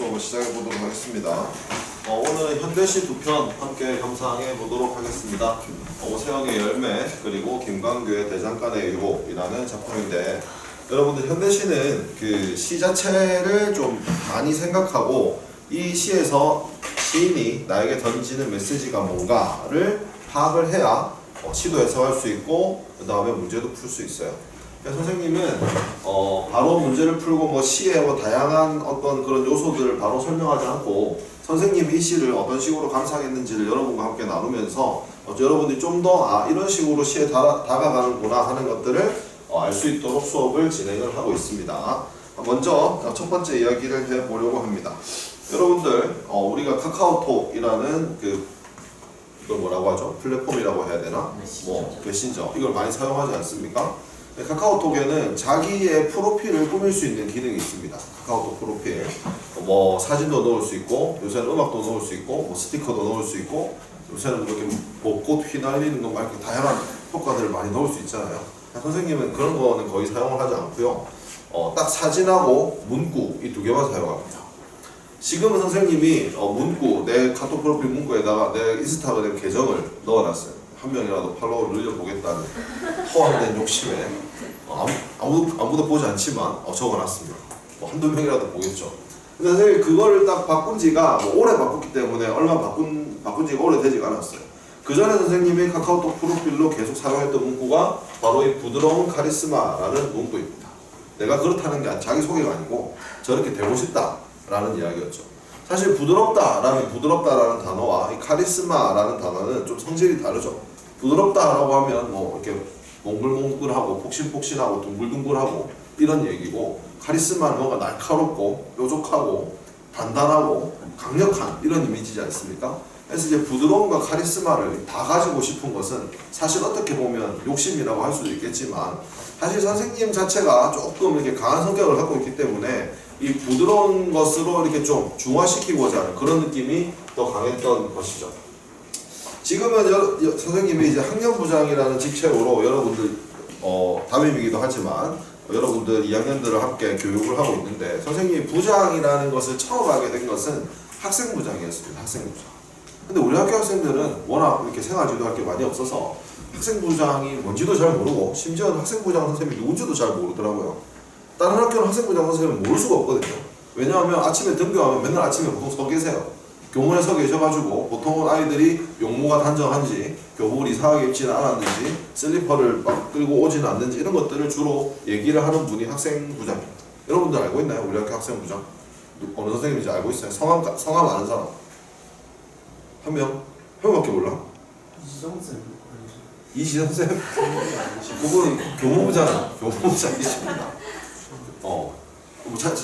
수업을 시작해 보도록 하겠습니다. 오늘은 현대시 두 편 함께 감상해 보도록 하겠습니다. 오세영의 열매 그리고 김광규의 대장간의 유혹이라는 작품인데, 여러분들 현대시는 그 시 자체를 좀 많이 생각하고 이 시에서 시인이 나에게 던지는 메시지가 뭔가를 파악을 해야 시도 해석할 수 있고 그 다음에 문제도 풀 수 있어요. 선생님은 바로 문제를 풀고 뭐 시의 다양한 어떤 그런 요소들을 바로 설명하지 않고 선생님이 이 시를 어떤 식으로 감상했는지를 여러분과 함께 나누면서 여러분들이 좀 더 이런 식으로 시에 다가가는구나 하는 것들을 알 수 있도록 수업을 진행을 하고 있습니다. 먼저 첫 번째 이야기를 해보려고 합니다. 여러분들 우리가 카카오톡이라는 이걸 뭐라고 하죠? 플랫폼이라고 해야 되나? 메신저 이걸 많이 사용하지 않습니까? 카카오톡에는 자기의 프로필을 꾸밀 수 있는 기능이 있습니다. 카카오톡 프로필 뭐 사진도 넣을 수 있고, 요새는 음악도 넣을 수 있고, 뭐 스티커도 넣을 수 있고, 요새는 이렇게 뭐 꽃 휘날리는 거 막 이렇게 다양한 효과들을 많이 넣을 수 있잖아요. 선생님은 그런 거는 거의 사용을 하지 않고요. 딱 사진하고 문구 이 두 개만 사용합니다. 지금은 선생님이 문구, 내 카톡 프로필 문구에다가 내 인스타그램 계정을 넣어놨어요. 한 명이라도 팔로우를 늘려보겠다는 허황된 욕심에 아무도 보지 않지만 적어놨습니다. 한두 명이라도 보겠죠. 근데 선생님이 그거를 딱 바꾼 지가 오래 바꿨기 때문에 얼마 바꾼 지가 오래되지가 않았어요. 그 전에 선생님이 카카오톡 프로필로 계속 사용했던 문구가 바로 이 부드러운 카리스마라는 문구입니다. 내가 그렇다는 게 자기소개가 아니고 저렇게 되고 싶다라는 이야기였죠. 사실 부드럽다라는 단어와 이 카리스마라는 단어는 좀 성질이 다르죠. 부드럽다라고 하면 뭐 이렇게 몽글몽글하고 폭신폭신하고 둥글둥글하고 이런 얘기고, 카리스마는 뭔가 날카롭고 뾰족하고 단단하고 강력한 이런 이미지지 않습니까? 그래서 이제 부드러움과 카리스마를 다 가지고 싶은 것은 사실 어떻게 보면 욕심이라고 할 수도 있겠지만, 사실 선생님 자체가 조금 이렇게 강한 성격을 갖고 있기 때문에 이 부드러운 것으로 이렇게 좀 중화시키고자 하는 그런 느낌이 더 강했던 것이죠. 지금은 선생님이 이제 학년부장이라는 직책으로 여러분들 담임이기도 하지만 여러분들 2학년들을 함께 교육을 하고 있는데, 선생님이 부장이라는 것을 처음 하게 된 것은 학생부장이었습니다. 학생부장. 근데 우리 학교 학생들은 워낙 이렇게 생활지도할 게 많이 없어서 학생부장이 뭔지도 잘 모르고, 심지어는 학생부장 선생님이 누군지도 잘 모르더라고요. 다른 학교는 학생부장 선생님은 모를 수가 없거든요. 왜냐하면 아침에 등교하면 맨날 아침에 보통 서 계세요. 교문에 서 계셔가지고 보통은 아이들이 용모가 단정한지, 교복을 이상하게 입지는 않았는지, 슬리퍼를 막 끌고 오지는 않는지 이런 것들을 주로 얘기를 하는 분이 학생부장입니다. 여러분들 알고 있나요? 우리 학교 학생부장? 어느 선생님인지 알고 있어요? 성함 아는 사람? 한 명? 한 명밖에 몰라? 이지성쌤? 그분은 교무부장이십니다.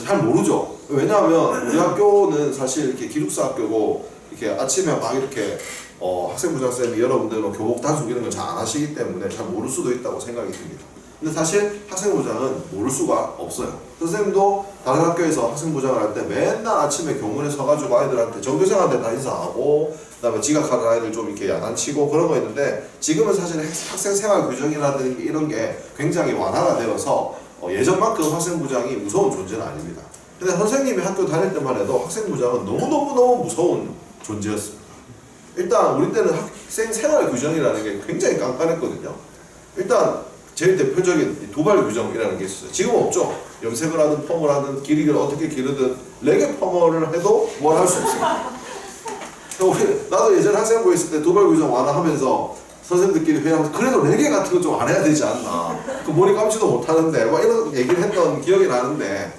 잘 모르죠. 왜냐하면 우리 학교는 사실 이렇게 기숙사 학교고, 이렇게 아침에 막 이렇게 학생부장 쌤이 여러분들 교복 단속 이런 걸 잘 안 하시기 때문에 잘 모를 수도 있다고 생각이 듭니다. 근데 사실 학생부장은 모를 수가 없어요. 선생님도 다른 학교에서 학생부장을 할 때 맨날 아침에 교문에 서가지고 아이들한테, 전교생한테 다 인사하고, 그 다음에 지각하는 아이들 좀 이렇게 야단치고 그런 거 있는데, 지금은 사실 학생 생활 규정이라든지 이런 게 굉장히 완화가 되어서 예전만큼 학생부장이 무서운 존재는 아닙니다. 근데 선생님이 학교 다닐 때만 해도 학생부장은 너무너무 무서운 존재였습니다. 일단 우리 때는 학생 생활 규정이라는 게 굉장히 깐깐했거든요. 일단 제일 대표적인 도발 규정이라는 게 있었어요. 지금 없죠. 염색을 하든 펌을 하든 기르기를 어떻게 기르든 레게 펌을 해도 뭘 할 수 없습니다. 나도 예전에 학생부에 있을 때 도발 규정 완화하면서 선생님들끼리 회의하면서 그래도 레게 같은 거 좀 안 해야 되지 않나. 그 머리 감지도 못 하는데 막 이런 얘기를 했던 기억이 나는데,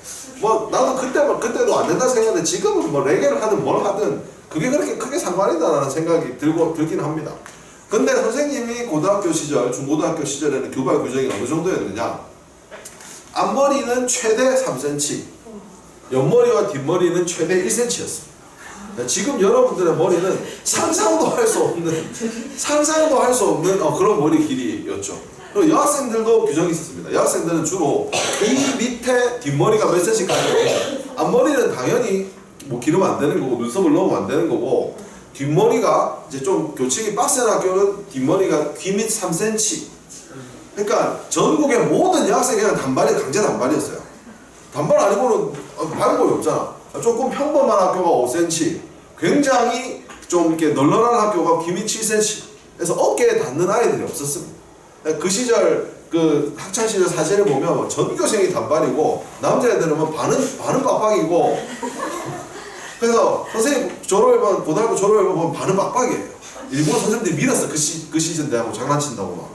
나도 그때도 안 된다 생각했는데, 지금은 뭐 레게를 하든 뭘 하든 그게 그렇게 크게 상관이다라는 생각이 들긴 합니다. 근데 선생님이 고등학교 시절, 중고등학교 시절에는 교발 규정이 어느 정도였느냐? 앞머리는 최대 3cm, 옆머리와 뒷머리는 최대 1cm였습니다. 지금 여러분들의 머리는 상상도 할 수 없는 그런 머리 길이였죠. 그리고 여학생들도 규정이 있었습니다. 여학생들은 주로 이 밑에 뒷머리가 몇 cm까지, 앞머리는 당연히 뭐 기르면 안 되는 거고 눈썹을 넣으면 안 되는 거고, 뒷머리가 이제 좀 교칙이 빡센 학교는 뒷머리가 귀 밑 3cm. 그러니까 전국의 모든 여학생이 그냥 강제 단발이었어요. 단발 아니고는 방법이 없잖아. 조금 평범한 학교가 5cm, 굉장히 좀 이렇게 널널한 학교가 김이 7cm. 그래서 어깨에 닿는 아이들이 없었습니다. 그 시절 그 학창 시절 사진을 보면 전교생이 단발이고 남자애들은 반은 빡빡이고 그래서 선생님 졸업앨범 고등학교 졸업앨범 보면 반은 빡빡이에요. 일부러 선생님들이 밀었어. 그 시즌 때하고 장난친다고 막.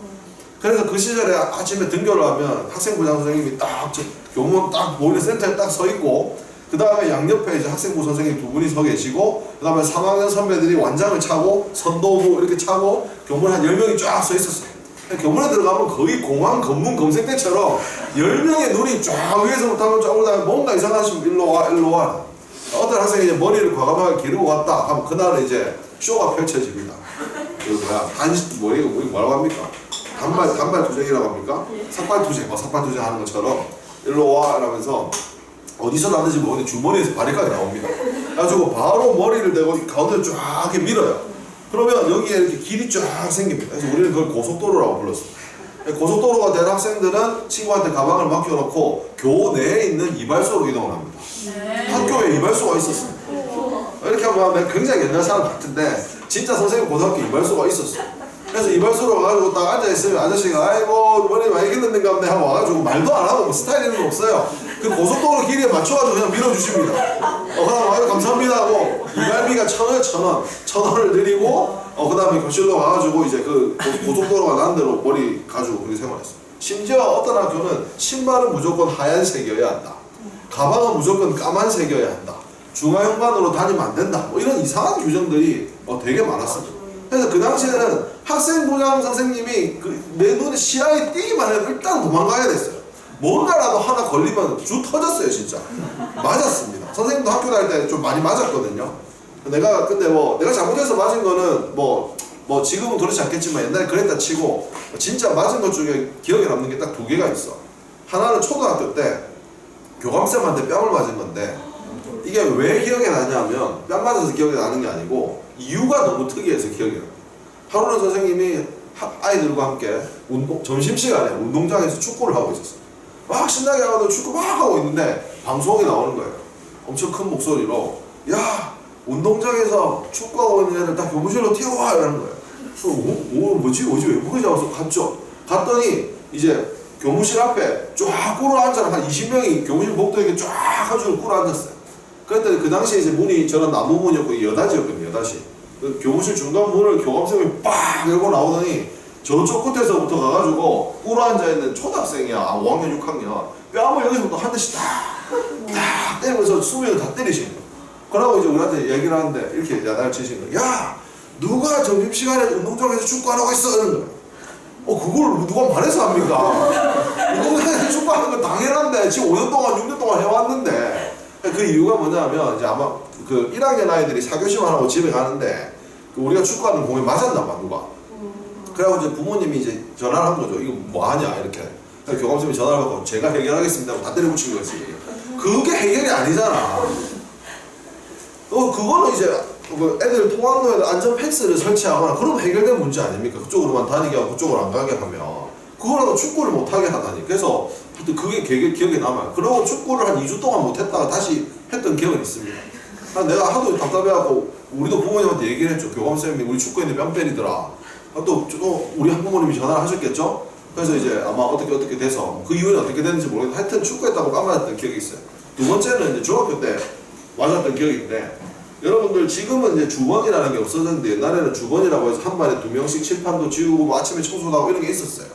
그래서 그 시절에 아침에 등교를 하면 학생부장 선생님이 딱 교문 딱 모이는 센터에 딱 서 있고 그 다음에 양옆에 이제 학생부 선생님 두 분이 서 계시고 그 다음에 3학년 선배들이 완장을 차고 선도부 이렇게 차고 교문에 한 10명이 쫙 서 있었어요. 교문에 들어가면 거의 공항 검문 검색 때처럼 10명의 눈이 쫙 위에서부터 하면 쫙 오다가 뭔가 이상하시면 일로 와 일로 와. 어떤 학생이 이제 머리를 과감하게 기르고 갔다 하면 그날은 이제 쇼가 펼쳐집니다. 그 뭐야 뭐라고 합니까? 단발 투쟁이라고 합니까? 삭발투쟁 하는 것처럼 일로 와 이러면서 어디서 나는지 모르는데 주머니에서 바리깡이 나옵니다. 그래가지고 바로 머리를 대고 가운데를 쫙 이렇게 밀어요. 그러면 여기에 이렇게 길이 쫙 생깁니다. 그래서 우리는 그걸 고속도로라고 불렀습니다. 고속도로가 된 학생들은 친구한테 가방을 맡겨놓고 교내에 있는 이발소로 이동을 합니다. 학교에 이발소가 있었습니다. 이렇게 하면 굉장히 옛날 사람 같은데 진짜 선생님 고등학교 이발소가 있었어요. 그래서 이발소로 와가지고 딱 앉아있으면 아저씨가 아이고 머리 많이 길렀는가 보네 하고 와가지고 말도 안 하고 뭐 스타일링도 없어요. 그 고속도로 길이에 맞춰가지고 그냥 밀어주십니다. 그럼 아유 감사합니다 하고 이발비가 1,000원을 드리고 그 다음에 교실로 와가지고 이제 그 고속도로가 나는 대로 머리 가지고 그렇게 생활했어요. 심지어 어떤 학교는 신발은 무조건 하얀색이어야 한다. 가방은 무조건 까만색이어야 한다. 중화형반으로 다니면 안 된다. 뭐 이런 이상한 규정들이 되게 많았습니다. 그래서 그 당시에는 학생부장 선생님이 내 눈에 시야에 띄기만 해도 일단 도망가야 됐어요. 뭔가라도 하나 걸리면 주 터졌어요 진짜. 맞았습니다. 선생님도 학교 다닐 때 좀 많이 맞았거든요. 근데 내가 잘못해서 맞은 거는 뭐 지금은 그렇지 않겠지만 옛날에 그랬다 치고 진짜 맞은 것 중에 기억에 남는 게 딱 2개가 있어. 하나는 초등학교 때 교감쌤한테 뺨을 맞은 건데 이게 왜 기억에 나냐면 뺨 맞아서 기억이 나는 게 아니고 이유가 너무 특이해서 기억이 나요. 하루는 선생님이 아이들과 함께 점심시간에 운동장에서 축구를 하고 있었어요. 막 신나게 하고 축구 막 하고 있는데 방송이 나오는 거예요. 엄청 큰 목소리로 야 운동장에서 축구하고 있는 애들 다 교무실로 튀어와 이러는 거예요. 뭐지 왜 그러지 하고서 갔죠. 갔더니 이제 교무실 앞에 쫙 꿇어 앉아라 한 20명이 교무실 복도에 쫙 가지고 꿇어 앉았어요. 그랬더니 그 당시에 이제 문이 저런 나무 문이었고 여닫이였거든요. 여닫이. 그 교무실 중간 문을 교감쌤이 빡 열고 나오더니 저쪽 끝에서부터 가가지고 꿇어 앉아있는 초등학생이야. 5학년 6학년 뺨을 여기서부터 한 대씩 딱 때리면서 수명을 다 때리시는 거예요. 그러고 이제 우리한테 얘기를 하는데 이렇게 야단을 치시는 거예요. 야 누가 점심시간에 운동장에서 축구하라고 했어 이러는 거예요. 그걸 누가 말해서 합니까? 운동장에서 축구하는 건 당연한데 지금 5년 동안 6년 동안 해왔는데 그 이유가 뭐냐면 이제 아마 그 1학년 아이들이 4교시만 하고 집에 가는데 우리가 축구하는 공에 맞았나 봐 누가. 그래가지고 이제 부모님이 이제 전화를 한 거죠. 이거 뭐 하냐 이렇게. 교감쌤이 전화를 받고 제가 해결하겠습니다 하고 다 때려붙인 거지. 그게 해결이 아니잖아. 그거는 이제 애들 통학로에 안전 펜스를 설치하거나 그러면 해결된 문제 아닙니까? 그쪽으로만 다니게 하고 그쪽으로 안 가게 하면 그거라도 축구를 못하게 하다니. 그래서 하여튼 그게 기억에 남아요. 그러고 축구를 한 2주 동안 못했다가 다시 했던 기억은 있습니다. 내가 하도 답답해갖고 우리도 부모님한테 얘기를 했죠. 교감쌤이 우리 축구했는데 뺨 때리더라. 또 우리 학부모님이 전화를 하셨겠죠? 그래서 이제 아마 어떻게 돼서 그 이후에는 어떻게 됐는지 모르겠는데 하여튼 축구했다고 뺨 맞았던 기억이 있어요. 두 번째는 이제 중학교 때 맞았던 기억인데 여러분들 지금은 이제 주번이라는 게 없어졌는데 옛날에는 주번이라고 해서 한 반에 2명씩 칠판도 지우고 뭐 아침에 청소도 하고 이런 게 있었어요.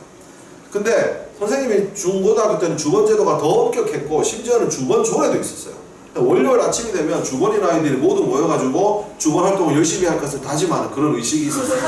근데 선생님이 중고등학교 때는 주번 제도가 더 엄격했고 심지어는 주번 조례도 있었어요. 월요일 아침이 되면 주번인 아이들이 모두 모여가지고 주번 활동을 열심히 할 것을 다짐하는 그런 의식이 있었어요.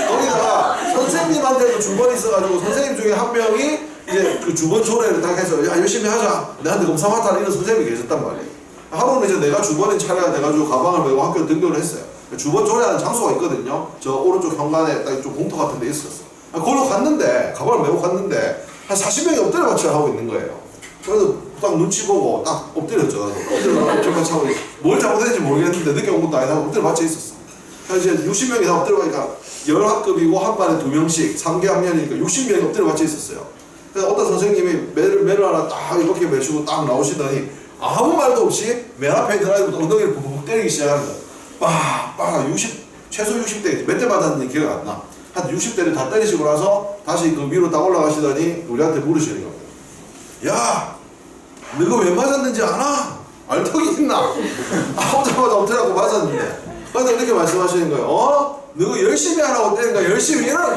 거기다가 선생님한테도 주번이 있어가지고 선생님 중에 한 명이 이제 그 주번 조례를 딱 해서 야 열심히 하자 내한테 검사 맡아라 이런 선생님이 계셨단 말이에요. 하루는 이제 내가 주번인 차례가 돼가지고 가방을 메고 학교에 등교를 했어요. 주번 조례하는 장소가 있거든요. 저 오른쪽 현관에 딱 좀 공터 같은 데 있었어. 거기로 갔는데 가방을 메고 갔는데 한 40명이 엎드려 받쳐 하고 있는 거예요. 그래서 딱 눈치 보고 딱 엎드렸죠. 나도 엎드려 받쳐 하고 뭘 잘못했는지 모르겠는데 늦게 온 것도 아니다 엎드려 받쳐 있었어. 그래서 이제 60명이 다 엎드려 가니까 10학급이고 한 반에 2명씩 3개 학년이니까 60명이 엎드려 받쳐 있었어요. 그래서 어떤 선생님이 매를 하나 딱 이렇게 매주고 딱 나오시더니 아무 말도 없이 맨 앞에 있는 아이부터 엉덩이를 푹푹 때리기 시작합니다. 최소 60대 몇 대 맞았는지 기억 안 나. 한 60대를 다 때리시고 나서 다시 그 위로 딱 올라가시더니 우리한테 물으시는 겁니다. 야, 너가 왜 맞았는지 아나? 알 턱이 있나? 오자마자 엎드려고 맞았는데. 그래서 이렇게 말씀하시는 거예요. 너가 열심히 하라고 때리니까 열심히 해라.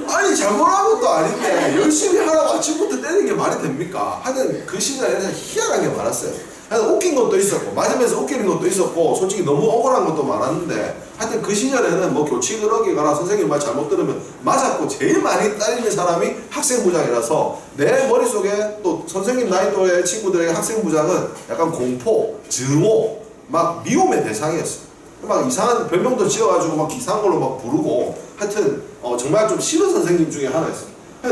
아니 잘못한 것도 아닌데 열심히 하라고 아침부터 때리는 게 말이 됩니까? 하여튼 그 시절에는 희한한 게 많았어요. 하여튼 웃긴 것도 있었고 맞으면서 웃기는 것도 있었고 솔직히 너무 억울한 것도 많았는데 하여튼 그 시절에는 뭐 교칙을 어기거나 선생님 말 잘못 들으면 맞았고 제일 많이 때리는 사람이 학생부장이라서 내 머릿속에 또 선생님 나이 또래 친구들에게 학생부장은 약간 공포, 증오, 막 미움의 대상이었어요. 막 이상한 별명도 지어가지고 막 이상한 걸로 막 부르고 하여튼 정말 좀 싫은 선생님 중에 하나였어요.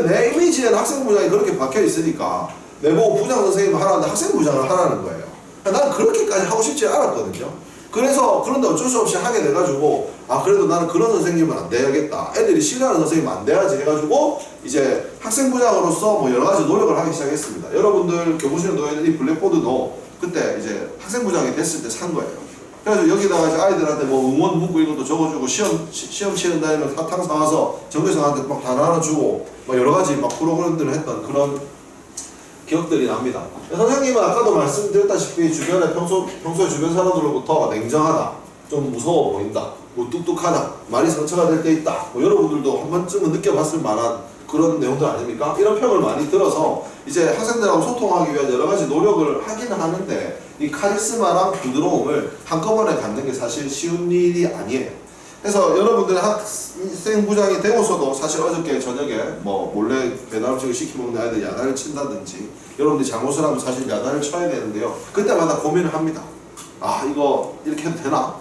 내 이미지에는 학생부장이 그렇게 박혀있으니까 내보고 부장 선생님 하라는데 학생부장을 하라는 거예요. 난 그렇게까지 하고 싶지 않았거든요. 그래서 그런데 어쩔 수 없이 하게 돼가지고 그래도 나는 그런 선생님은 안 돼야겠다. 애들이 싫어하는 선생님은 안 돼야지 해가지고 이제 학생부장으로서 뭐 여러 가지 노력을 하기 시작했습니다. 여러분들 교무실에 놓여있는 이 블랙보드도 그때 이제 학생부장이 됐을 때 산 거예요. 그래서 여기다가 이제 아이들한테 뭐 응원 문구 이런 것도 적어주고 시험 치는 다니면 사탕 사와서 정교생한테 막 다 나눠주고 막 여러 가지 막 프로그램들을 했던 그런 기억들이 납니다. 선생님은 아까도 말씀드렸다시피 주변에 평소에 주변 사람들로부터 냉정하다, 좀 무서워 보인다, 뭐 뚝뚝하다, 말이 상처가 될 때 있다. 뭐 여러분들도 한 번쯤은 느껴봤을 만한 그런 내용들 아닙니까? 이런 평을 많이 들어서 이제 학생들하고 소통하기 위한 여러 가지 노력을 하기는 하는데 이 카리스마랑 부드러움을 한꺼번에 갖는 게 사실 쉬운 일이 아니에요. 그래서 여러분들 학생부장이 되고서도 사실 어저께 저녁에 뭐 몰래 배달 음식을 시켜먹는 아이들 야단을 친다든지 여러분들이 잘못을 하면 사실 야단을 쳐야 되는데요. 그때마다 고민을 합니다. 이거 이렇게 해도 되나?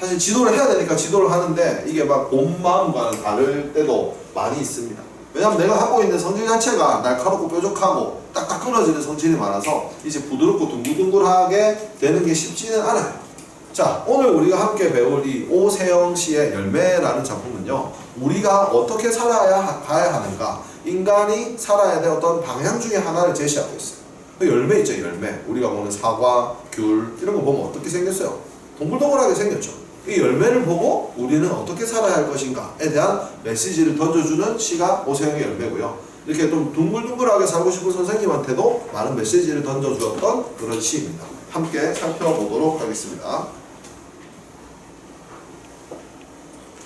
사실 지도를 해야 되니까 지도를 하는데 이게 막 온 마음과는 다를 때도 많이 있습니다. 왜냐면 내가 갖고 있는 성질 자체가 날카롭고 뾰족하고 딱딱 끊어지는 성질이 많아서 이제 부드럽고 둥글둥글하게 되는 게 쉽지는 않아요. 자, 오늘 우리가 함께 배울 이 오세영 씨의 열매라는 작품은요, 우리가 어떻게 살아야 가야 하는가, 인간이 살아야 될 어떤 방향 중에 하나를 제시하고 있어요. 그 열매 있죠, 열매. 우리가 보는 사과, 귤 이런 거 보면 어떻게 생겼어요? 동글동글하게 생겼죠. 이 열매를 보고 우리는 어떻게 살아야 할 것인가에 대한 메시지를 던져주는 시가 오세영의 열매고요. 이렇게 좀 둥글둥글하게 살고 싶은 선생님한테도 많은 메시지를 던져주었던 그런 시입니다. 함께 살펴보도록 하겠습니다.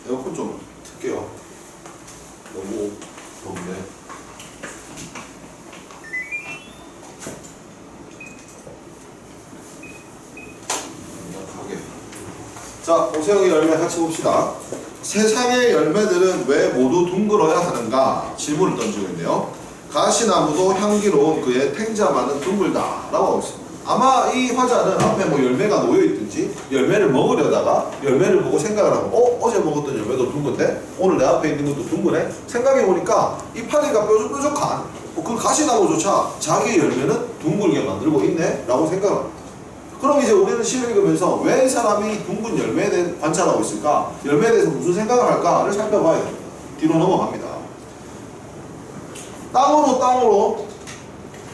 에어컨 좀 틀게요. 너무 덥네. 자, 오세영의 열매 같이 봅시다. 세상의 열매들은 왜 모두 둥글어야 하는가? 질문을 던지고 있네요. 가시나무도 향기로운 그의 탱자만은 둥글다 라고 하고 있습니다. 아마 이 화자는 앞에 뭐 열매가 놓여있든지 열매를 먹으려다가 열매를 보고 생각을 하고 어제 먹었던 열매도 둥근데 오늘 내 앞에 있는 것도 둥근해? 생각해보니까 이 파리가 뾰족뾰족한 그 가시나무조차 자기의 열매는 둥글게 만들고 있네 라고 생각을 합니다. 그럼 이제 우리는 시를 읽으면서 왜 이 사람이 둥근 열매에 대해 관찰하고 있을까? 열매에 대해서 무슨 생각을 할까를 살펴봐야 됩니다. 뒤로 넘어갑니다. 땅으로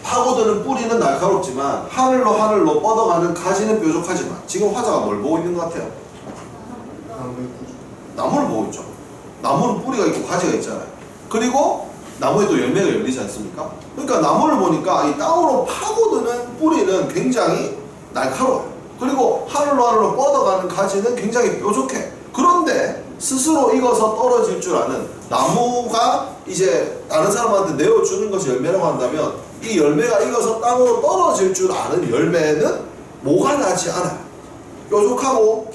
파고드는 뿌리는 날카롭지만 하늘로 뻗어가는 가지는 뾰족하지만 지금 화자가 뭘 보고 있는 것 같아요? 나무를 보고 있죠. 나무는 뿌리가 있고 가지가 있잖아요. 그리고 나무에 또 열매가 열리지 않습니까? 그러니까 나무를 보니까 이 땅으로 파고드는 뿌리는 굉장히 날카로워요. 그리고 하늘로 뻗어가는 가지는 굉장히 뾰족해. 그런데 스스로 익어서 떨어질 줄 아는 나무가 이제 다른 사람한테 내어주는 것이 열매라고 한다면 이 열매가 익어서 땅으로 떨어질 줄 아는 열매는 뭐가 나지 않아요. 뾰족하고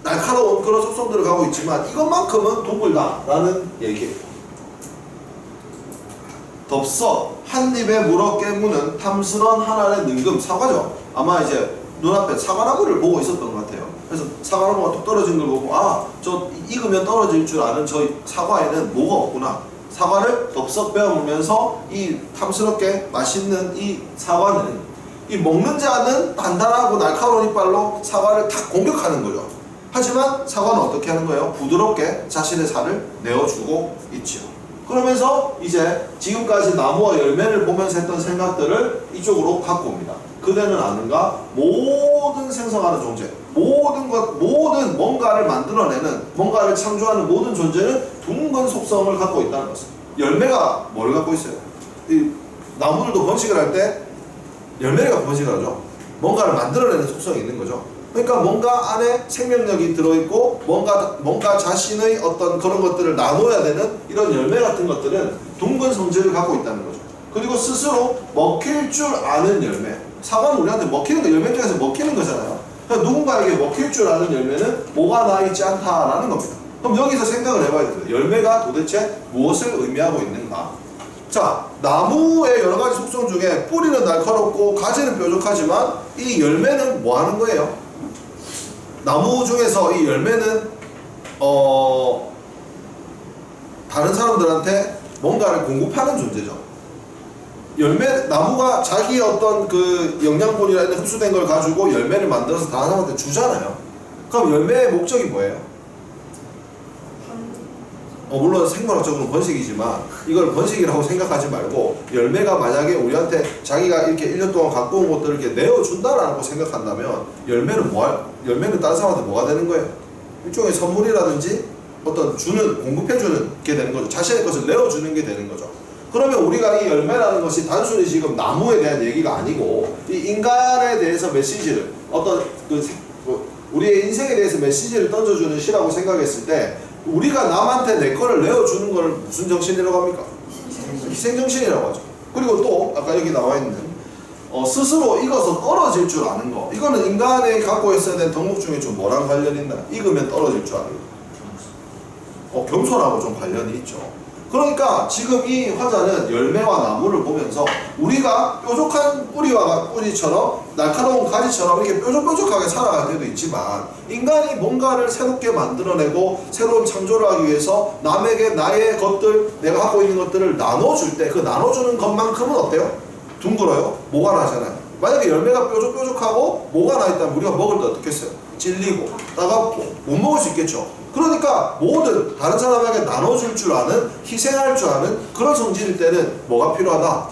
날카로운 그런 속성들을 가지고 있지만 이것만큼은 둥글다라는 얘기예요. 덥석 한 입에 물어 깨무는 탐스런 하늘의 능금. 사과죠. 아마 이제 눈앞에 사과나무를 보고 있었던 것 같아요. 그래서 사과나무가 뚝 떨어진 걸 보고 저 익으면 떨어질 줄 아는 저 사과에는 뭐가 없구나. 사과를 덥석 베어물면서 이 탐스럽게 맛있는 이 사과는 이 먹는 자는 단단하고 날카로운 이빨로 사과를 탁 공격하는 거죠. 하지만 사과는 어떻게 하는 거예요? 부드럽게 자신의 살을 내어주고 있죠. 그러면서 이제 지금까지 나무와 열매를 보면서 했던 생각들을 이쪽으로 갖고 옵니다. 그대는 아는가? 모든 생성하는 존재, 모든 뭔가를 만들어내는, 뭔가를 창조하는 모든 존재는 둥근 속성을 갖고 있다는 것을. 열매가 뭘 갖고 있어요? 이 나무들도 번식을 할 때 열매가 번식을 하죠. 뭔가를 만들어내는 속성이 있는 거죠. 그러니까 뭔가 안에 생명력이 들어있고 뭔가 자신의 어떤 그런 것들을 나눠야 되는 이런 열매 같은 것들은 둥근 성질을 갖고 있다는 거죠. 그리고 스스로 먹힐 줄 아는 열매. 사과는 우리한테 먹히는 거, 열매 중에서 먹히는 거잖아요. 그러니까 누군가에게 먹힐 줄 아는 열매는 뭐가 나 있지 않다라는 겁니다. 그럼 여기서 생각을 해봐야 됩니다. 열매가 도대체 무엇을 의미하고 있는가? 자, 나무의 여러 가지 속성 중에 뿌리는 날카롭고 가지는 뾰족하지만 이 열매는 뭐 하는 거예요? 나무 중에서 이 열매는 다른 사람들한테 뭔가를 공급하는 존재죠. 나무가 자기 어떤 그 영양분이나 흡수된 걸 가지고 열매를 만들어서 다른 사람한테 주잖아요. 그럼 열매의 목적이 뭐예요? 물론 생물학적으로 번식이지만 이걸 번식이라고 생각하지 말고 열매가 만약에 우리한테 자기가 이렇게 1년 동안 갖고 온 것들을 이렇게 내어준다라고 생각한다면 열매는 다른 사람한테 뭐가 되는 거예요? 일종의 선물이라든지 어떤 공급해주는 게 되는 거죠. 자신의 것을 내어주는 게 되는 거죠. 그러면 우리가 이 열매라는 것이 단순히 지금 나무에 대한 얘기가 아니고 이 인간에 대해서 메시지를 우리의 인생에 대해서 메시지를 던져주는 시라고 생각했을 때 우리가 남한테 내 거를 내어주는 걸 무슨 정신이라고 합니까? 희생정신이라고 하죠. 그리고 또 아까 여기 나와 있는 스스로 익어서 떨어질 줄 아는 거. 이거는 인간이 갖고 있어야 되는 덕목 중에 좀 뭐랑 관련이 있나? 익으면 떨어질 줄 아는 거. 겸손하고 좀 관련이 있죠. 그러니까 지금 이 화자는 열매와 나무를 보면서 우리가 뾰족한 뿌리처럼 날카로운 가지처럼 이렇게 뾰족뾰족하게 살아갈 때도 있지만 인간이 뭔가를 새롭게 만들어내고 새로운 창조를 하기 위해서 남에게 나의 것들, 내가 갖고 있는 것들을 나눠줄 때 그 나눠주는 것만큼은 어때요? 둥글어요? 모가 나잖아요. 만약에 열매가 뾰족뾰족하고 모가 나 있다면 우리가 먹을 때 어떻게 했어요? 찔리고 따갑고 못 먹을 수 있겠죠. 그러니까 모든 다른 사람에게 나눠줄 줄 아는, 희생할 줄 아는 그런 성질일 때는 뭐가 필요하다?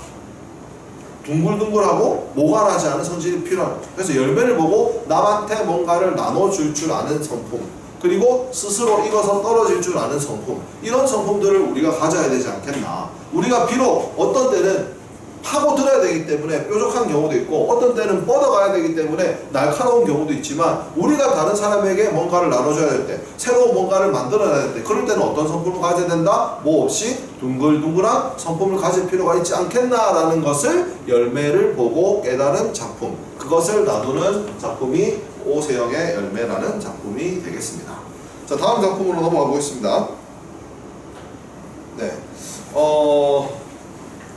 둥글둥글하고 모가 나지 않은 성질이 필요하다. 그래서 열매를 보고 남한테 뭔가를 나눠줄 줄 아는 성품, 그리고 스스로 익어서 떨어질 줄 아는 성품, 이런 성품들을 우리가 가져야 되지 않겠나. 우리가 비록 어떤 때는 파고들어야 되기 때문에 뾰족한 경우도 있고 어떤 때는 뻗어가야 되기 때문에 날카로운 경우도 있지만 우리가 다른 사람에게 뭔가를 나눠줘야 될 때, 새로운 뭔가를 만들어야 될 때 그럴 때는 어떤 성품을 가져야 된다? 뭐 없이 둥글둥글한 성품을 가질 필요가 있지 않겠나라는 것을 열매를 보고 깨달은 작품, 그것을 나누는 작품이 오세영의 열매라는 작품이 되겠습니다. 자, 다음 작품으로 넘어가 보겠습니다. 네,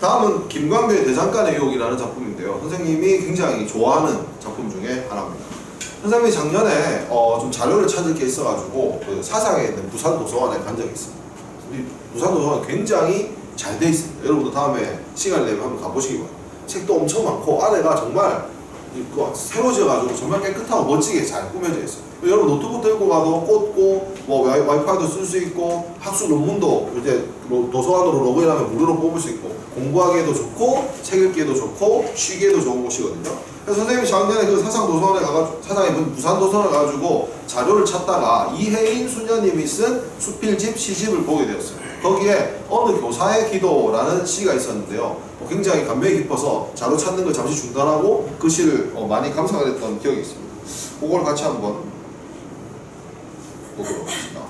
다음은 김광규의 대장간의 유혹이라는 작품인데요. 선생님이 굉장히 좋아하는 작품 중에 하나입니다. 선생님이 작년에 좀 자료를 찾을 게 있어가지고 그 사상에 있는 부산도서관에 간 적이 있습니다. 이 부산도서관 굉장히 잘 돼 있습니다. 여러분도 다음에 시간 내면 한번 가보시기 바랍니다. 책도 엄청 많고 안에가 정말 새로 지어가지고 정말 깨끗하고 멋지게 잘 꾸며져 있어요. 여러분 노트북 들고 가도 꽂고 뭐 와이파이도 쓸 수 있고 학술 논문도 이제 도서관으로 로그인하면 무료로 뽑을 수 있고 공부하기에도 좋고 책 읽기에도 좋고 쉬기에도 좋은 곳이거든요. 그래서 선생님이 작년에 그 사상도서관에 가가지고 사장이 부산도서관에 가가지고 자료를 찾다가 이혜인 수녀님이 쓴 수필집 시집을 보게 되었어요. 거기에 어느 교사의 기도라는 시가 있었는데요. 굉장히 감명이 깊어서 자료 찾는 걸 잠시 중단하고 그 시를 많이 감상을 했던 기억이 있습니다. 그걸 같이 한번 보도록 하겠습니다.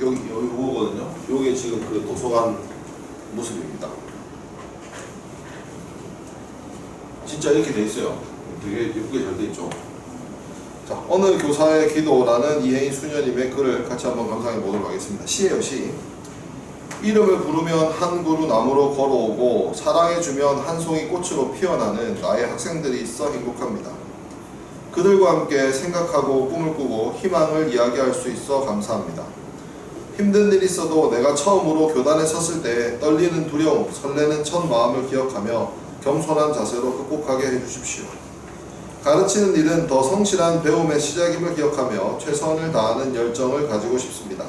여기 요거거든요. 요게 지금 그 도서관 모습입니다. 진짜 이렇게 돼 있어요. 되게 예쁘게 잘 돼 있죠. 자, 어느 교사의 기도라는 이혜인 수녀님의 글을 같이 한번 감상해 보도록 하겠습니다. 시예요, 시. 이름을 부르면 한 그루 나무로 걸어오고 사랑해주면 한 송이 꽃으로 피어나는 나의 학생들이 있어 행복합니다. 그들과 함께 생각하고 꿈을 꾸고 희망을 이야기할 수 있어 감사합니다. 힘든 일이 있어도 내가 처음으로 교단에 섰을 때 떨리는 두려움, 설레는 첫 마음을 기억하며 겸손한 자세로 극복하게 해주십시오. 가르치는 일은 더 성실한 배움의 시작임을 기억하며 최선을 다하는 열정을 가지고 싶습니다.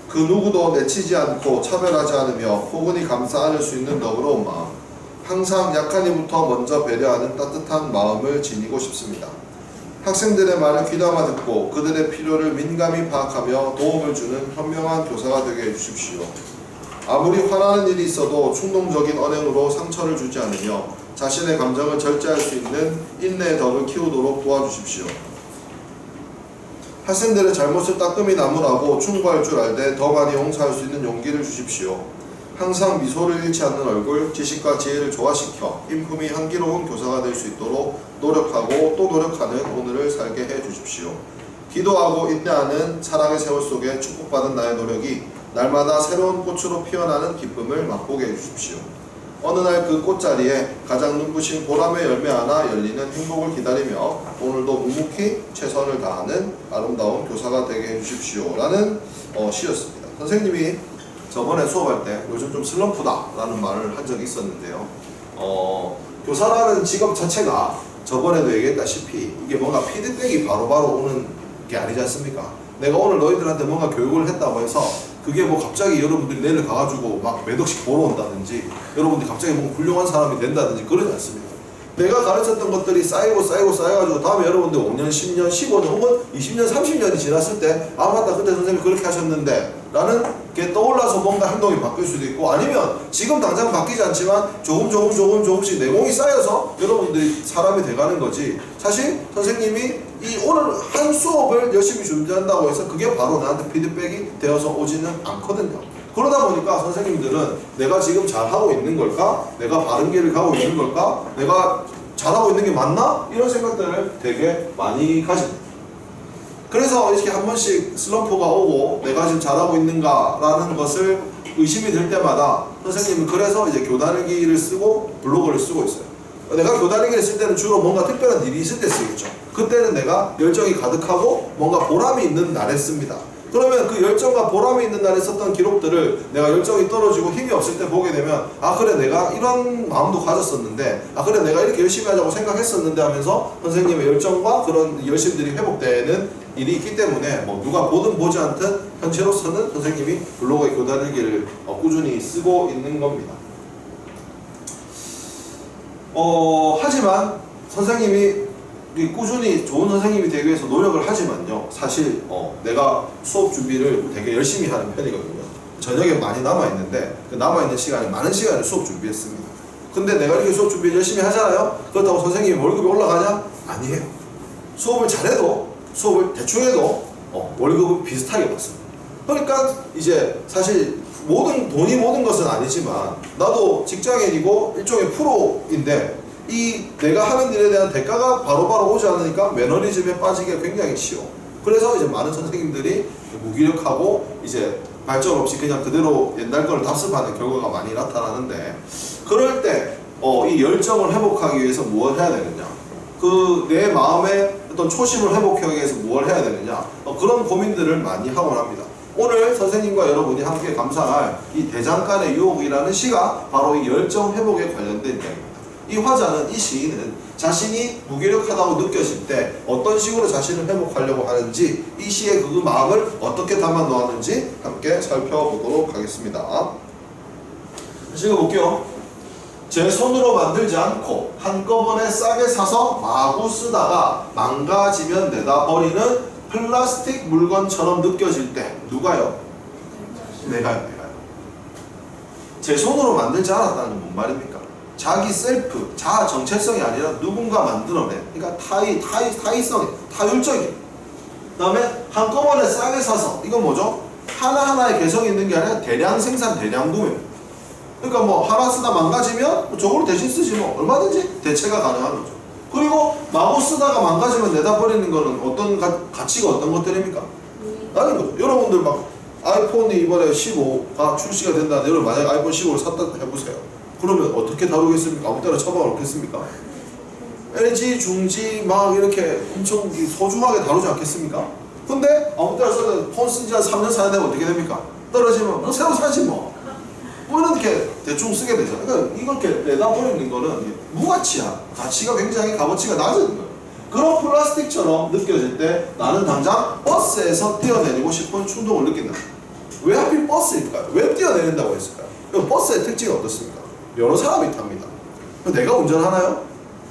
그 누구도 내치지 않고 차별하지 않으며 포근히 감싸 안을 수 있는 너그러운 마음, 항상 약한 이부터 먼저 배려하는 따뜻한 마음을 지니고 싶습니다. 학생들의 말을 귀담아 듣고 그들의 필요를 민감히 파악하며 도움을 주는 현명한 교사가 되게 해주십시오. 아무리 화나는 일이 있어도 충동적인 언행으로 상처를 주지 않으며 자신의 감정을 절제할 수 있는 인내의 덕을 키우도록 도와주십시오. 학생들의 잘못을 따끔히 나무라고 충고할 줄 알되 더 많이 용서할 수 있는 용기를 주십시오. 항상 미소를 잃지 않는 얼굴, 지식과 지혜를 조화시켜 인품이 향기로운 교사가 될 수 있도록 노력하고 또 노력하는 오늘을 살게 해 주십시오. 기도하고 인내하는 사랑의 세월 속에 축복받은 나의 노력이 날마다 새로운 꽃으로 피어나는 기쁨을 맛보게 해 주십시오. 어느 날 그 꽃자리에 가장 눈부신 보람의 열매 하나 열리는 행복을 기다리며 오늘도 묵묵히 최선을 다하는 아름다운 교사가 되게 해주십시오 라는 시였습니다. 선생님이 저번에 수업할 때 요즘 좀 슬럼프다 라는 말을 한 적이 있었는데요. 교사라는 직업 자체가 저번에도 얘기했다시피 이게 뭔가 피드백이 바로바로 오는 게 아니지 않습니까? 내가 오늘 너희들한테 뭔가 교육을 했다고 해서 그게 뭐 갑자기 여러분들이 내일 가가지고 막 몇 억씩 벌어온다든지 여러분들이 갑자기 뭐 훌륭한 사람이 된다든지 그러지 않습니다. 내가 가르쳤던 것들이 쌓여가지고 다음에 여러분들 5년, 10년, 15년 혹은 20년, 30년이 지났을 때 아 맞다 그때 선생님이 그렇게 하셨는데 라는 게 떠올라서 뭔가 행동이 바뀔 수도 있고 아니면 지금 당장 바뀌지 않지만 조금씩 내공이 쌓여서 여러분들이 사람이 돼가는 거지. 사실 선생님이 이 오늘 한 수업을 열심히 준비한다고 해서 그게 바로 나한테 피드백이 되어서 오지는 않거든요. 그러다 보니까 선생님들은 내가 지금 잘하고 있는 걸까? 내가 바른 길을 가고 있는 걸까? 내가 잘하고 있는 게 맞나? 이런 생각들을 되게 많이 가집니다. 그래서 이렇게 한 번씩 슬럼프가 오고 내가 지금 잘하고 있는가라는 것을 의심이 들 때마다 선생님은 그래서 이제 교단일기를 쓰고 블로그를 쓰고 있어요. 내가 교단일기를 쓸 때는 주로 뭔가 특별한 일이 있을 때 쓰겠죠. 그때는 내가 열정이 가득하고 뭔가 보람이 있는 날에 씁니다. 그러면 그 열정과 보람이 있는 날에 썼던 기록들을 내가 열정이 떨어지고 힘이 없을 때 보게 되면 아 그래 내가 이런 마음도 가졌었는데 아 그래 내가 이렇게 열심히 하자고 생각했었는데 하면서 선생님의 열정과 그런 열심들이 회복되는 일이 있기 때문에 뭐 누가 보든 보지 않든 현재로서는 선생님이 블로그의 교단일기를 꾸준히 쓰고 있는 겁니다. 하지만 선생님이 꾸준히 좋은 선생님이 되기 위해서 노력을 하지만요 사실 내가 수업 준비를 되게 열심히 하는 편이거든요. 저녁에 많이 남아있는데 그 남아있는 시간에 많은 시간을 수업 준비했습니다. 근데 내가 이렇게 수업 준비 열심히 하잖아요. 그렇다고 선생님이 월급이 올라가냐? 아니에요. 수업을 잘해도 수업을 대충 해도 월급은 비슷하게 받습니다. 그러니까 이제 사실 돈이 모든 것은 아니지만 나도 직장인이고 일종의 프로인데 이 내가 하는 일에 대한 대가가 바로바로 오지 않으니까 매너리즘에 빠지기가 굉장히 쉬워. 그래서 이제 많은 선생님들이 무기력하고 이제 발전 없이 그냥 그대로 옛날 걸 답습하는 결과가 많이 나타나는데 그럴 때 이 열정을 회복하기 위해서 무엇을 해야 되느냐, 그 내 마음의 어떤 초심을 회복하기 위해서 무엇을 해야 되느냐 그런 고민들을 많이 하곤 합니다. 오늘 선생님과 여러분이 함께 감상할 이 대장간의 유혹이라는 시가 바로 이 열정 회복에 관련된 이야기입니다. 이 화자는, 이 시인은 자신이 무기력하다고 느껴질 때 어떤 식으로 자신을 회복하려고 하는지 이 시의 그 마음을 어떻게 담아 놓았는지 함께 살펴보도록 하겠습니다. 읽어볼게요. 제 손으로 만들지 않고 한꺼번에 싸게 사서 마구 쓰다가 망가지면 내다 버리는 플라스틱 물건처럼 느껴질 때 누가요? 내가요. 제 손으로 만들지 않았다는 건 뭔 말입니까? 자기 셀프, 자아 정체성이 아니라 누군가 만들어낸, 그러니까 타의성이, 타율적이에요. 그 다음에 한꺼번에 싸게 사서, 이건 뭐죠? 하나하나의 개성이 있는 게 아니라 대량 생산, 대량 구매. 그러니까 뭐 하나 쓰다 망가지면 저걸로 대신 쓰지 뭐 얼마든지 대체가 가능한 거죠. 그리고 마구 쓰다가 망가지면 내다 버리는 거는 어떤 가치가 어떤 것들입니까? 아닌 거죠. 여러분들 막 아이폰이 이번에 15가 출시가 된다는데 여러분 만약에 아이폰 15를 샀다 해보세요. 그러면 어떻게 다루겠습니까? 아무 때나 처방을 놓겠습니까? LG, 중지 막 이렇게 엄청 소중하게 다루지 않겠습니까? 근데 아무 때나 써도 폰 쓴 지 한 3년 4년 되면 어떻게 됩니까? 떨어지면 뭐 새로 사지 뭐. 뭐 이렇게 대충 쓰게 되잖아. 그러니까 이걸 이렇게 내다버리는 거는 무가치야. 가치가 굉장히 값어치가 낮은 거예요. 그런 플라스틱처럼 느껴질 때 나는 당장 버스에서 뛰어내리고 싶은 충동을 느낀다. 왜 하필 버스일까요? 왜 뛰어내린다고 했을까요? 버스의 특징이 어떻습니까? 여러 사람이 탑니다. 내가 운전하나요?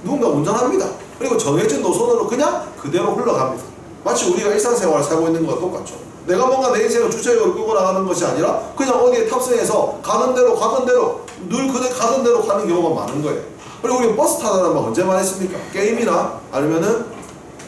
누군가 운전합니다. 그리고 정해진 노선으로 그냥 그대로 흘러갑니다. 마치 우리가 일상생활을 살고 있는 것과 똑같죠. 내가 뭔가 내 인생을 주체적으로 끌고 나가는 것이 아니라 그냥 어디에 탑승해서 가는 대로 늘 그대 가던 대로 가는 경우가 많은 거예요. 그리고 우리 버스 타다는 말 언제 많이 했습니까? 게임이나 아니면은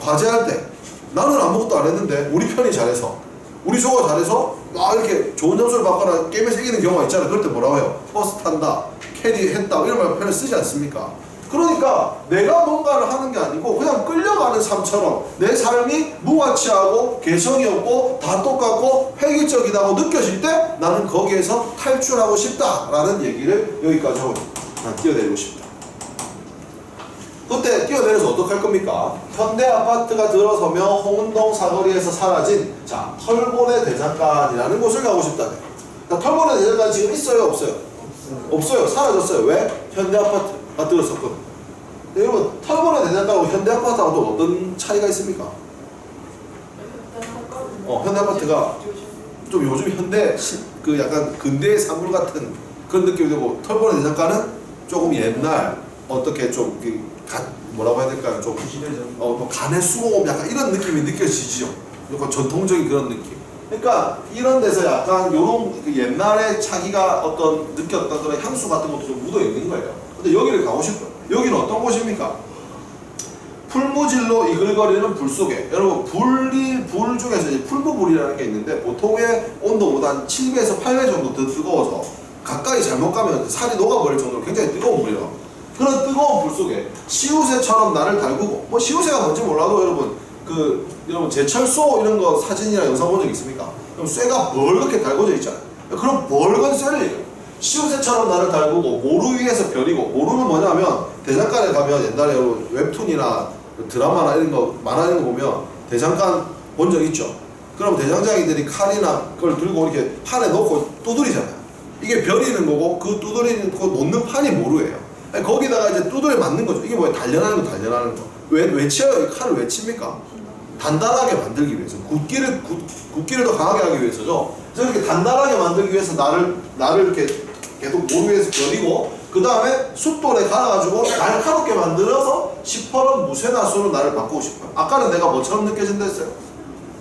과제할 때 나는 아무것도 안 했는데 우리 편이 잘해서 우리 조가 잘해서 막 이렇게 좋은 점수를 받거나 게임에서 이기는 경우가 있잖아요. 그럴 때 뭐라고 해요? 버스 탄다, 캐리했다 이런 말 표현을 쓰지 않습니까? 그러니까 내가 뭔가를 하는 게 아니고 그냥 끌려가는 삶처럼 내 삶이 무가치하고 개성이 없고 다 똑같고 획일적이다고 느껴질 때 나는 거기에서 탈출하고 싶다라는 얘기를 여기까지 하고 난 뛰어내리고 싶다. 그때 뛰어내려서 어떡할 겁니까? 현대아파트가 들어서며 홍은동 사거리에서 사라진 털보네 대장간이라는 곳을 가고 싶다네. 털보네 대장간 지금 있어요? 없어요? 없어요. 사라졌어요. 왜? 현대아파트가 들어섰거든. 여러분 털보네 대장간하고 현대아파트하고 또 어떤 차이가 있습니까? 현대아파트가 좀 요즘 현대 그 약간 근대의 산물 같은 그런 느낌이 되고 털보네 대장간은 조금 옛날 어떻게 좀 뭐라고 해야 될까요? 좀 뭐 간의 수공업 약간 이런 느낌이 느껴지죠. 약간 전통적인 그런 느낌. 그러니까 이런 데서 약간 요런 그 옛날에 자기가 어떤 느꼈던 그런 향수 같은 것도 좀 묻어 있는 거예요. 근데 여기를 가고 싶어요. 여기는 어떤 곳입니까? 풀무질로 이글거리는 불 속에 여러분 불 중에서 이제 풀무불이라는 게 있는데 보통의 온도보다 한 7배에서 8배 정도 더 뜨거워서 가까이 잘못 가면 살이 녹아버릴 정도로 굉장히 뜨거운 물이에요. 그런 뜨거운 불 속에 시우새처럼 나를 달구고 뭐 시우새가 뭔지 몰라도 여러분 제철소 이런 거 사진이나 영상 본 적 있습니까? 그럼 쇠가 벌겋게 달궈져 있잖아요. 그런 벌건 쇠를 얘기해요. 시우새처럼 나를 달구고 모루 위에서 별이고 모루는 뭐냐면 대장간에 가면 옛날에 여러분 웹툰이나 드라마나 이런 거 만화 이런 거 보면 대장간 본 적 있죠? 그럼 대장장이들이 칼이나 그걸 들고 이렇게 판에 놓고 두드리잖아요. 이게 별이는 거고 그 두드리는 거 놓는 판이 모루예요. 거기다가 이제 두드려 맞는 거죠. 이게 뭐예요? 단련하는 거. 왜 쳐요? 칼을 왜 칩니까? 단단하게 만들기 위해서. 굳기를 더 강하게 하기 위해서죠. 그래서 이렇게 단단하게 만들기 위해서 나를 이렇게 계속 모루 위에서 겨리고, 그 다음에 숫돌에 갈아가지고 날카롭게 만들어서 시퍼런 무쇠나수로 나를 바꾸고 싶어요. 아까는 내가 뭐처럼 느껴진다 했어요?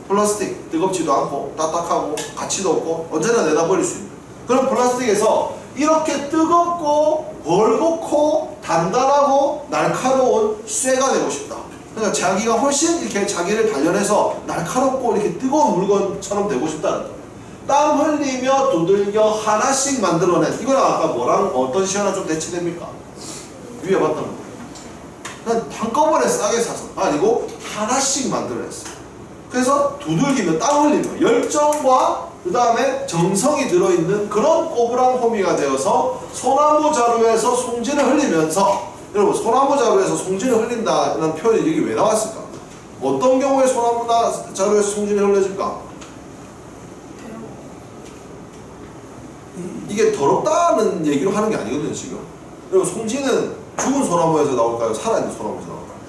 플라스틱. 뜨겁지도 않고, 딱딱하고, 가치도 없고, 언제나 내다버릴 수 있는. 그런 플라스틱에서 이렇게 뜨겁고 벌겋고 단단하고 날카로운 쇠가 되고 싶다. 그러니까 자기가 훨씬 이렇게 자기를 단련해서 날카롭고 이렇게 뜨거운 물건처럼 되고 싶다는 거예요. 땀 흘리며 두들겨 하나씩 만들어낸, 이거랑 아까 뭐랑 어떤 시화나 좀 대치됩니까? 위에 봤던 거. 그냥 한꺼번에 싸게 사서 아니고 하나씩 만들어냈어요. 그래서 두들기며 땀 흘리며 열정과 그 다음에 정성이 들어있는 그런 꼬부랑 호미가 되어서 소나무 자루에서 송진을 흘리면서, 여러분 소나무 자루에서 송진을 흘린다는 표현이 여기 왜 나왔을까? 어떤 경우에 소나무 자루에서 송진이 흘려질까? 이게 더럽다는 얘기로 하는 게 아니거든요 지금. 여러분 송진은 죽은 소나무에서 나올까요? 살아있는 소나무에서 나올까요?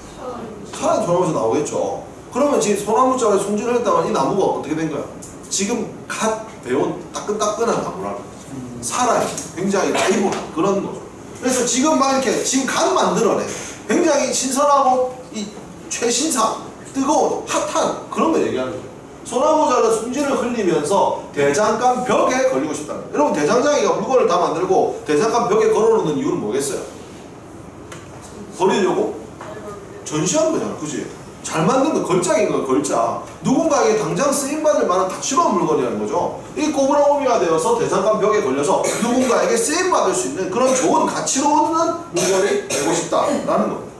살아있는 소나무에서 나오겠죠. 그러면 지금 소나무 자루에 송진을 했다면 이 나무가 어떻게 된 거야? 지금 갓 배운 따끈따끈한 나무라는 거죠. 살아있는 굉장히 라이브한 그런 거죠. 그래서 지금 막 이렇게 지금 갓 만들어내 굉장히 신선하고 이 최신상 뜨거운 핫한 그런 거 얘기하는 거예요. 소나무 자루 송진을 흘리면서 대장간 벽에 걸리고 싶다는 거예요. 여러분 대장장이가 물건을 다 만들고 대장간 벽에 걸어놓는 이유는 뭐겠어요? 버리려고? 전시한 거잖아, 그지? 잘 만든 거, 걸작인 거야, 걸작. 누군가에게 당장 쓰임받을 만한 가치로운 물건이라는 거죠. 이 꼬부랑호미가 되어서 대장간 벽에 걸려서 누군가에게 쓰임받을 수 있는 그런 좋은 가치로운 물건이 되고 싶다라는 겁니다.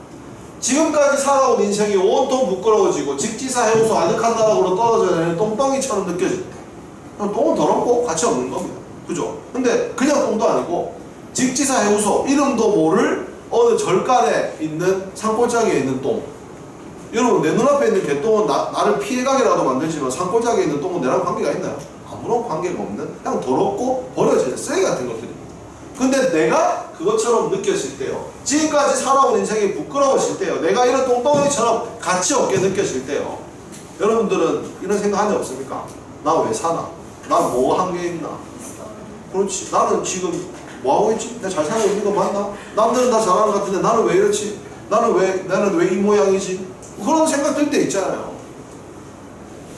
지금까지 살아온 인생이 온통 부끄러워지고 직지사 해우소 아늑한다락으로 떨어져 내리는 똥방이처럼 느껴질 때 똥은 더럽고 가치 없는 겁니다. 그죠? 근데 그냥 똥도 아니고 직지사 해우소 이름도 모를 어느 절간에 있는 산골짜기에 있는 똥. 여러분 내 눈앞에 있는 개똥은 나를 피해가게라도 만들지만 산골짜기에 있는 똥은 내랑 관계가 있나요? 아무런 관계가 없는 그냥 더럽고 버려진 쓰레기 같은 것들입니다. 근데 내가 그것처럼 느껴질 때요. 지금까지 살아온 인생이 부끄러워질 때요. 내가 이런 똥덩이처럼 가치 없게 느껴질 때요. 여러분들은 이런 생각 한 적 없습니까? 나 왜 사나? 나 뭐 한 게 있나? 그렇지. 나는 지금 뭐 하고 있지? 내가 잘 살고 있는 거 맞나? 남들은 다 잘하는 것 같은데 나는 왜 이렇지? 나는 왜 이 모양이지? 그런 생각 들 때 있잖아요.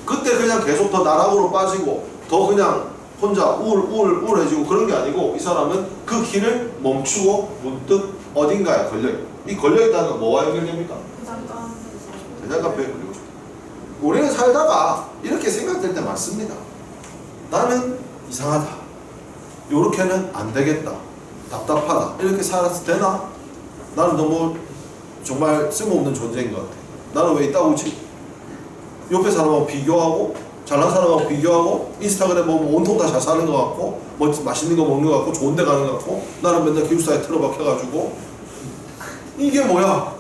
그때 그냥 계속 더 나락으로 빠지고 더 그냥 혼자 우울해지고 그런 게 아니고 이 사람은 그 길을 멈추고 문득 어딘가에 걸려요. 이 걸려있다는 건 뭐와 연결됩니까? 대장간표에 걸리고 싶다. 우리는 살다가 이렇게 생각될 때 많습니다. 나는 이상하다. 요렇게는 안 되겠다. 답답하다. 이렇게 살아도 되나? 나는 너무 정말 쓸모없는 존재인 것 같아. 나는 왜 있다고 지 옆에 사람하고 비교하고 잘난 사람하고 비교하고 인스타그램 보면 온통 다 잘 사는 것 같고 뭐 맛있는 거 먹는 것 같고 좋은 데 가는 것 같고 나는 맨날 기숙사에 틀어박혀가지고 이게 뭐야?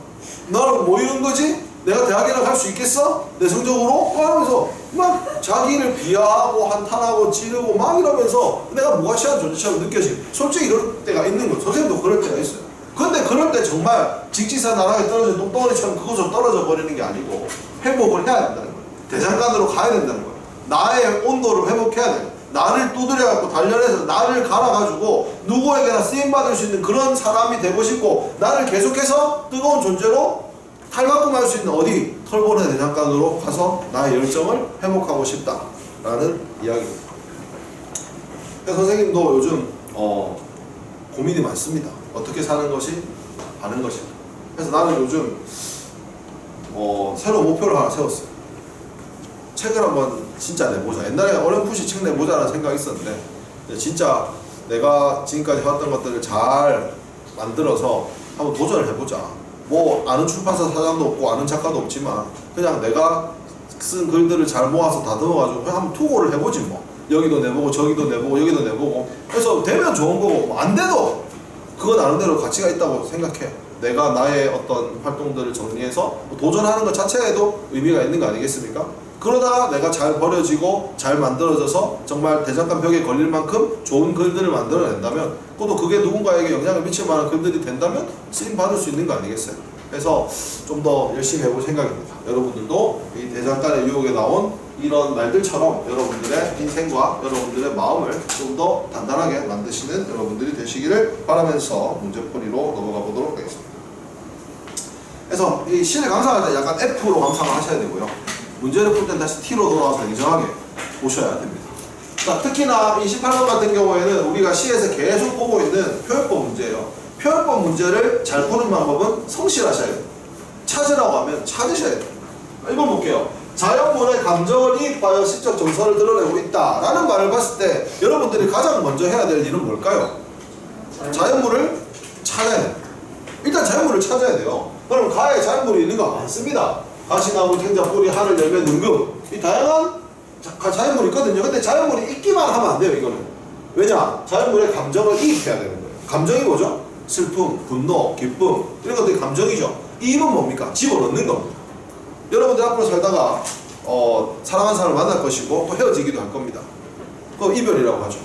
나는 뭐 이런 거지? 내가 대학이나 갈 수 있겠어? 내성적으로? 하면서 막 자기를 비하하고 한탄하고 찌르고 막 이러면서 내가 무가치한 존재처럼 느껴지고 솔직히 그럴 때가 있는 거예요. 선생님도 그럴 때가 있어요. 근데 그럴 때 정말 직지사 나락에 떨어진 똥덩어리처럼 그곳으로 떨어져 버리는 게 아니고 회복을 해야 된다는 거예요. 대장간으로 가야 된다는 거예요. 나의 온도를 회복해야 돼요. 나를 두드려갖고 단련해서 나를 갈아가지고 누구에게나 쓰임받을 수 있는 그런 사람이 되고 싶고 나를 계속해서 뜨거운 존재로 탈바꿈할 수 있는 어디 털보는 대장간으로 가서 나의 열정을 회복하고 싶다라는 이야기입니다. 그래서 선생님도 요즘 고민이 많습니다. 어떻게 사는 것이 바른 것인가. 그래서 나는 요즘 새로운 목표를 하나 세웠어요. 책을 한번 진짜 내보자. 옛날에 어렴풋이 책 내보자라는 생각이 있었는데 진짜 내가 지금까지 해왔던 것들을 잘 만들어서 한번 도전을 해보자. 뭐 아는 출판사 사장도 없고 아는 작가도 없지만 그냥 내가 쓴 글들을 잘 모아서 다듬어가지고 그냥 한번 투고를 해보지 뭐. 여기도 내보고 저기도 내보고 여기도 내보고. 그래서 되면 좋은 거고 뭐 안 돼도 그건 나름대로 가치가 있다고 생각해. 내가 나의 어떤 활동들을 정리해서 도전하는 것 자체에도 의미가 있는 거 아니겠습니까? 그러다가 내가 잘 버려지고 잘 만들어져서 정말 대장간 벽에 걸릴 만큼 좋은 글들을 만들어낸다면 또 그게 누군가에게 영향을 미칠 만한 글들이 된다면 쓰임 받을 수 있는 거 아니겠어요? 그래서 좀 더 열심히 해볼 생각입니다. 여러분들도 이 대장간의 유혹에 나온 이런 말들처럼 여러분들의 인생과 여러분들의 마음을 좀 더 단단하게 만드시는 여러분들이 되시기를 바라면서 문제풀이로 넘어가 보도록 하겠습니다. 그래서 이 시를 감상할 때 약간 F로 감상을 하셔야 되고요. 문제를 풀 땐 다시 T로 돌아와서 냉정하게 보셔야 됩니다. 자, 특히나 이 18번 같은 경우에는 우리가 시에서 계속 보고 있는 표현법 문제예요. 표현법 문제를 잘 푸는 방법은 성실하셔야 돼요. 찾으라고 하면 찾으셔야 돼요. 1번 볼게요. 자연문의 감정을 이입하여 시적 정서를 드러내고 있다라는 말을 봤을 때 여러분들이 가장 먼저 해야 될 일은 뭘까요? 자연물을 찾아야 돼요. 일단 자연물을 찾아야 돼요. 그럼 가에 자연물이 있는 거 많습니다. 가시나무, 탱자, 뿌리, 하늘, 열매, 능금 이 다양한 자연물이 있거든요. 근데 자연물이 있기만 하면 안 돼요. 이거는 왜냐? 자연물에 감정을 이입해야 되는 거예요. 감정이 뭐죠? 슬픔, 분노, 기쁨 이런 것들이 감정이죠. 이입은 뭡니까? 집어넣는 겁니다. 여러분들 앞으로 살다가 사랑하는 사람을 만날 것이고 또 헤어지기도 할 겁니다. 그거 이별이라고 하죠.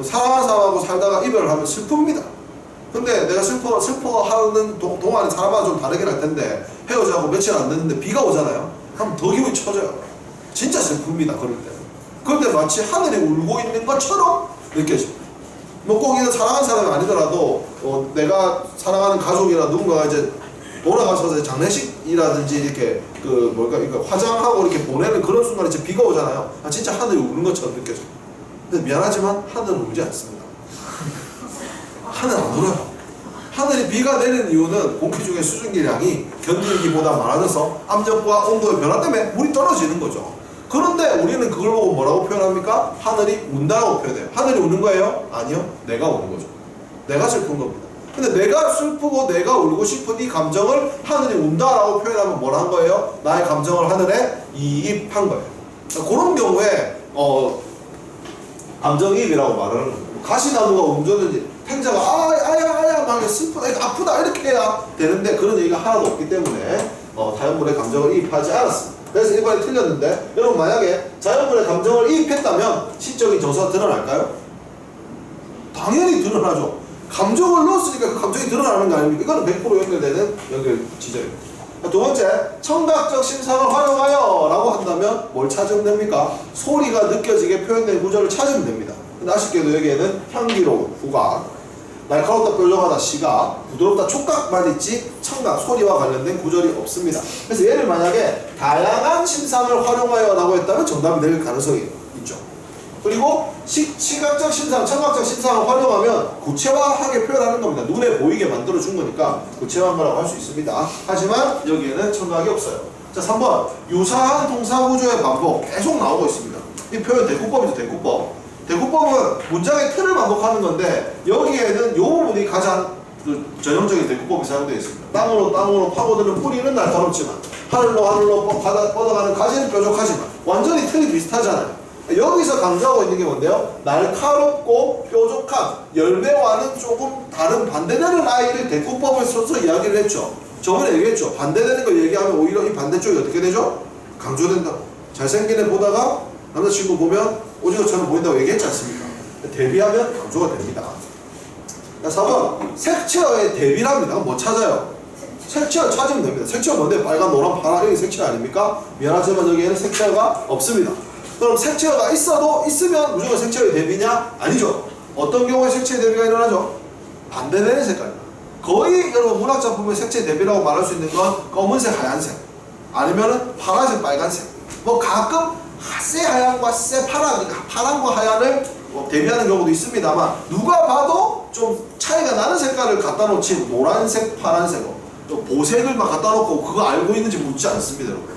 사랑하는 사람하고 살다가 이별을 하면 슬픕니다. 근데 내가 슬퍼하는 동안에 사람마다 좀 다르긴 할 텐데 헤어지고 며칠 안 됐는데 비가 오잖아요. 그럼 더 기분이 처져요. 진짜 슬픕니다. 그럴 때. 그럴 때 마치 하늘이 울고 있는 것처럼 느껴집니다. 뭐 꼭 이런 사랑하는 사람이 아니더라도 내가 사랑하는 가족이나 누군가가 이제 돌아가셔서 장례식이라든지 이렇게 이거 화장하고 이렇게 보내는 그런 순간에 이제 비가 오잖아요. 진짜 하늘이 우는 것처럼 느껴져요. 근데 미안하지만 하늘은 울지 않습니다. 하늘 안 울어요. 하늘이 비가 내리는 이유는 공기 중에 수증기량이 견디기보다 많아져서 압력과 온도의 변화 때문에 물이 떨어지는 거죠. 그런데 우리는 그걸 보고 뭐라고 표현합니까? 하늘이 운다라고 표현해요. 하늘이 우는 거예요? 아니요. 내가 우는 거죠. 내가 슬픈 겁니다. 근데 내가 슬프고 내가 울고 싶은 이 감정을 하늘이 운다라고 표현하면 뭐라 한 거예요? 나의 감정을 하늘에 이입한 거예요. 그러니까 그런 경우에 감정이입이라고 말하는 거예요. 가시나무가 움줬는지 팽자가 아야 막 슬프다 아프다 이렇게 해야 되는데 그런 얘기가 하나도 없기 때문에 자연물의 감정을 이입하지 않았습니다. 그래서 1번이 틀렸는데 여러분 만약에 자연물의 감정을 이입했다면 시적인 정서가 드러날까요? 당연히 드러나죠. 감정을 넣었으니까 그 감정이 드러나는 거 아닙니까? 이거는 100% 연결되는 연결 지점입니다. 두 번째, 청각적 심상을 활용하여 라고 한다면 뭘 찾으면 됩니까? 소리가 느껴지게 표현된 구조를 찾으면 됩니다. 근데 아쉽게도 여기에는 향기로운 후각, 날카롭다 뾰족하다 시각, 부드럽다 촉각만 있지 청각, 소리와 관련된 구절이 없습니다. 그래서 얘를 만약에 다양한 심상을 활용하여 라고 했다면 정답이 될 가능성이 있죠. 그리고 시각적 심상, 청각적 심상을 활용하면 구체화하게 표현하는 겁니다. 눈에 보이게 만들어 준 거니까 구체화한 거라고 할 수 있습니다. 하지만 여기에는 청각이 없어요. 자, 3번. 유사한 동사 구조의 반복 계속 나오고 있습니다. 이 표현 대구법이죠, 대구법. 대구법은 문장의 틀을 반복하는 건데 여기에는 이 부분이 가장 전형적인 대구법이 사용되어 있습니다. 땅으로 파고드는 뿌리는 날카롭지만 하늘로 뻗어가는 가지는 뾰족하지만 완전히 틀이 비슷하잖아요. 여기서 강조하고 있는 게 뭔데요? 날카롭고 뾰족한 열매와는 조금 다른 반대되는 아이를 대구법을 써서 이야기를 했죠. 저번에 얘기했죠. 반대되는 걸 얘기하면 오히려 이 반대쪽이 어떻게 되죠? 강조된다. 잘생긴 애 보다가 남자친구 보면 오징어처럼 보인다고 얘기했지 않습니까? 대비하면 강조가 됩니다. 4번. 색채어의 대비랍니다. 그럼 뭐 찾아요? 색채어 찾으면 됩니다. 색채어 뭔데? 빨간, 노란, 파란 이게 색채어 아닙니까? 미안하지만 여기에는 색채어가 없습니다. 그럼 색채어가 있으면 무조건 색채어의 대비냐? 아니죠. 어떤 경우에 색채의 대비가 일어나죠? 반대되는 색깔입니다. 거의 여러분 문학작품의 색채 대비라고 말할 수 있는 건 검은색, 하얀색 아니면은 파란색, 빨간색 뭐 가끔 새 하얀과 새 파란과 하얀을 대비하는 경우도 있습니다만 누가 봐도 좀 차이가 나는 색깔을 갖다 놓지 노란색, 파란색 또 보색을만 갖다 놓고 그거 알고 있는지 묻지 않습니다. 여러분.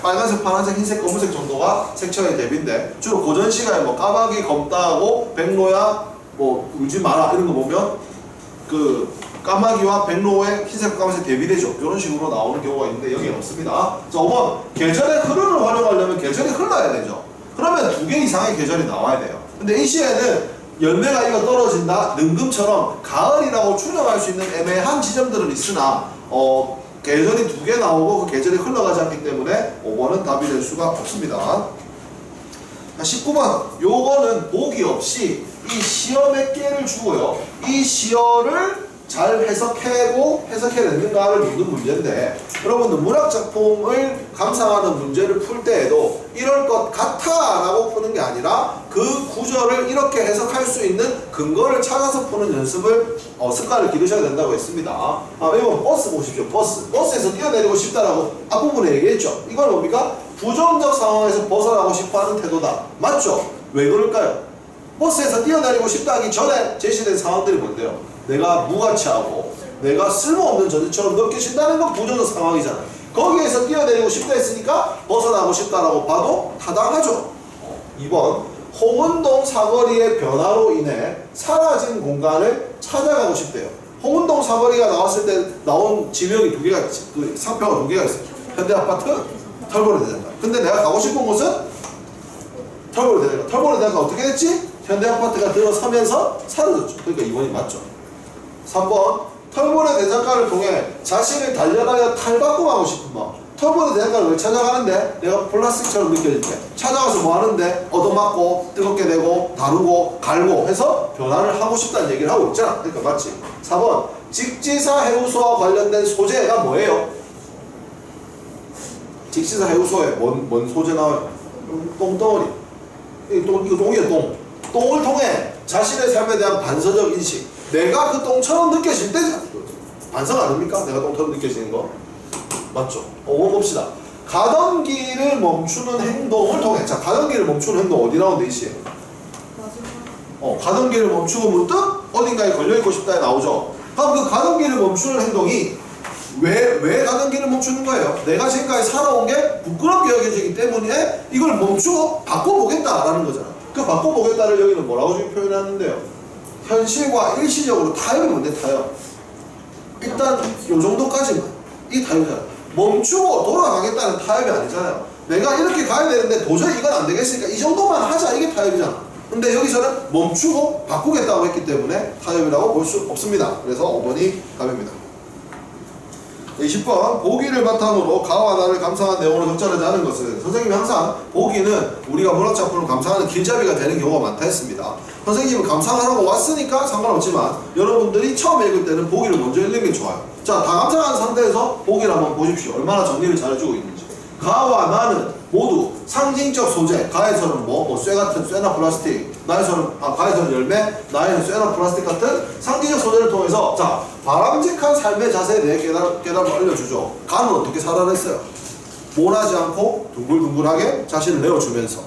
빨간색, 파란색, 흰색, 검은색 정도가 색채의 대비인데 주로 고전 시간에 뭐 까마귀 검다하고 백로야 뭐 울지 마라 이런 거 보면 그 까마귀와 백로의 흰색, 까만색 대비되죠. 이런 식으로 나오는 경우가 있는데 여기는 없습니다. 자, 5번. 계절의 흐름을 활용하려면 계절이 흘러야 되죠. 그러면 2개 이상의 계절이 나와야 돼요. 근데 이 시에는 열매가 이거 떨어진다, 능금처럼 가을이라고 추정할 수 있는 애매한 지점들은 있으나 계절이 2개 나오고 그 계절이 흘러가지 않기 때문에 5번은 답이 될 수가 없습니다. 19번. 요거는 보기 없이 이 시어 몇 개를 주고요. 이 시어를 잘 해석해냈는가를 묻는 문제인데 여러분들 문학작품을 감상하는 문제를 풀 때에도 이럴 것 같아 라고 푸는 게 아니라 그 구절을 이렇게 해석할 수 있는 근거를 찾아서 푸는 연습을 습관을 기르셔야 된다고 했습니다. 이번 버스 보십시오. 버스에서 뛰어내리고 싶다라고 앞부분에 얘기했죠. 이건 뭡니까? 부정적 상황에서 벗어나고 싶어하는 태도다. 맞죠? 왜 그럴까요? 버스에서 뛰어내리고 싶다 하기 전에 제시된 상황들이 뭔데요? 내가 무가치하고 내가 쓸모없는 존재처럼 느껴진다는 건 부정적 상황이잖아요. 거기에서 뛰어내리고 싶다 했으니까 벗어나고 싶다라고 봐도 타당하죠. 2번. 홍은동 사거리의 변화로 인해 사라진 공간을 찾아가고 싶대요. 홍은동 사거리가 나왔을 때 나온 지명이 2개가 있지. 그 상표가 2개가 있어요. 현대아파트, 털보르 대장간. 근데 내가 가고 싶은 곳은 털보르 대장간. 털보르 대장간 어떻게 됐지? 현대아파트가 들어서면서 사라졌죠. 그러니까 2번이 맞죠. 3번. 털보르 대장간을 통해 자신을 단련하여 탈바꿈하고 싶은 마음. 털보르 대장간을 왜 찾아가는데? 내가 플라스틱처럼 느껴질 때 찾아가서 뭐 하는데? 얻어맞고 뜨겁게 되고 다루고 갈고 해서 변화를 하고 싶다는 얘기를 하고 있잖아. 그러니까 맞지. 4번. 직지사 해우소와 관련된 소재가 뭐예요? 직지사 해우소에 뭔 소재 나와요? 똥덩어리. 이거 똥이에요, 똥. 똥을 통해 자신의 삶에 대한 반서적 인식. 내가 그 똥처럼 느껴질 때 반성 아닙니까? 내가 똥처럼 느껴지는 거. 맞죠? 5번 봅시다. 가던 길을 멈추는 행동을 통해. 자, 가던 길을 멈추는 행동 어디 나오는데 이 시에? 가던 길을 멈추고 문득 어딘가에 걸려있고 싶다에 나오죠. 그럼 그 가던 길을 멈추는 행동이 왜 가던 길을 멈추는 거예요? 내가 지금까지 살아온 게 부끄럽게 여겨지기 때문에 이걸 멈추고 바꿔보겠다라는 거잖아. 그 바꿔보겠다를 여기는 뭐라고 지금 표현하는데요? 현실과 일시적으로 타협이 뭔데 타협? 일단 요 정도까지만. 이 타협이잖아. 멈추고 돌아가겠다는 타협이 아니잖아요. 내가 이렇게 가야 되는데 도저히 이건 안 되겠으니까 이 정도만 하자. 이게 타협이잖아. 근데 여기서는 멈추고 바꾸겠다고 했기 때문에 타협이라고 볼 수 없습니다. 그래서 5번이 답입니다. 20번 보기를 바탕으로 가와 나를 감상한 내용으로 적절하지 않은 것은 선생님이 항상 보기는 우리가 문학작품을 감상하는 길잡이가 되는 경우가 많다 했습니다. 선생님은 감상하라고 왔으니까 상관없지만 여러분들이 처음 읽을 때는 보기를 먼저 읽는 게 좋아요. 자, 다 감상한 상태에서 보기를 한번 보십시오. 얼마나 정리를 잘해주고 있는지. 가와 나는 모두 상징적 소재, 가에서는 쇠 같은 쇠나 플라스틱, 가에서는 열매, 나에는 쇠나 플라스틱 같은 상징적 소재를 통해서 자, 바람직한 삶의 자세에 대해 깨달음을 알려주죠. 가는 어떻게 살아냈어요? 모나지 않고 둥글둥글하게 자신을 내어주면서.